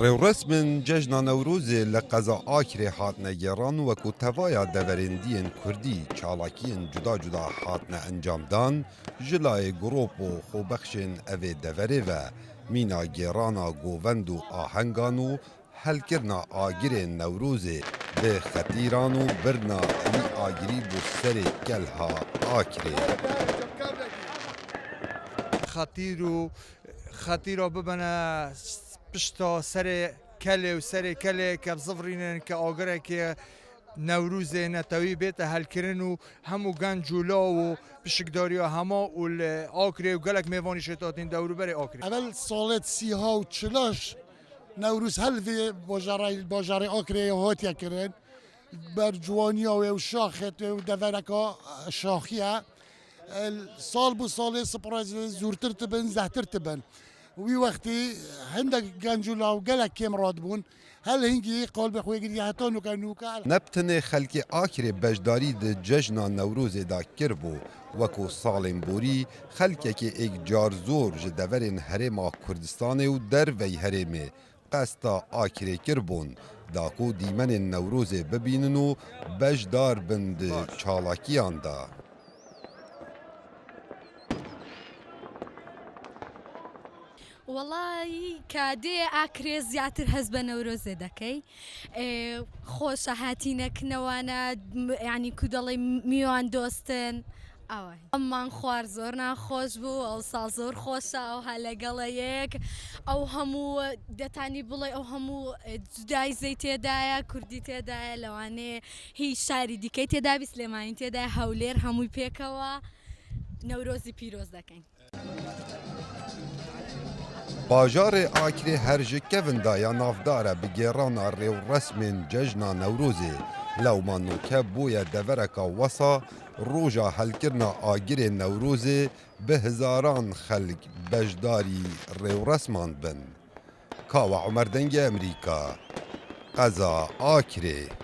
Rewresmên cejna Newrozê li qeza Akirê hatine geran wekû tevaya deverêndiyên Kurdî çalakiyên cuda cuda hatine encamdan ji layê girop û xwebexşên evê deverê ve mîna gêrana govend û ahengan û helkirina agirên Newrozê bi xetîran û birina evî agirî bû serê Kelha Akirê. خەتیرۆ ببەنە پشتۆ سەرێ کەلێ و سەرێ کەلێک کە بزڤڕینن کە ئۆگرێکێ نەوروزێ نەتەوی بێتە هەلکردن و هەموو گەنجولۆ و پشکدۆریۆ هەمۆ و ئۆکرێ و گەلک میێڤۆنی شێتۆتین دەوروبەرێ ئۆکرێ اول سالت سیها و چلاش نوروز هلوی باجاری آکره هاتیا کرن بر جوانی و شاخت و دورکا شاخیه سال بو سال سپراز زورتر تبن زهتر تبن وی وقتی هندک گنجولا و گلک کم راد بون هل هنگی قلب خوی گری حتی نوکا Neptinê xelkê Akirê beşdarî di cejna Newrozê da kirbû wekû salên borî xelkekê êkcarzor ji deverên Herêma Kurdistanê û derveyî herêmê qesta Akirê kirbûn da ku dîmenên Newrozê bibînin û beşdar bin di çalakiyan da. وەڵی کادێ ئاکرێ زیاتر هەست بە نەورۆزێ دەکەی خۆشە هاتیینەکنەوانە ینی کو دەڵێ میوان دۆستن ئەوە ئەممان خوار زۆر ناخۆش بوو ئەو ساڵ زۆر خۆشە ئەو هە لەگەڵەیەک ئەو هەموو دەتانی بڵێ ئەو هەموو جودایزەی تێدایە کوردی تێدایە لەوانەیە هیچ شاری دیکەی تێدابی سلێمانی تێدای هەولێر هەمووی پێکەوە نەورۆزی پیرۆز دەکەین. Bajarê Akirê her ji kevin da ya navdar e bi gêrana rêwresmên cejna Newrozê lewma nûke bûye devereka wesa roja helkirina agirê Newrozê bi hizaran xelk beşdarî rêwresman bin. Kawa Umer Dengê Emerîka, Qeza Akirê.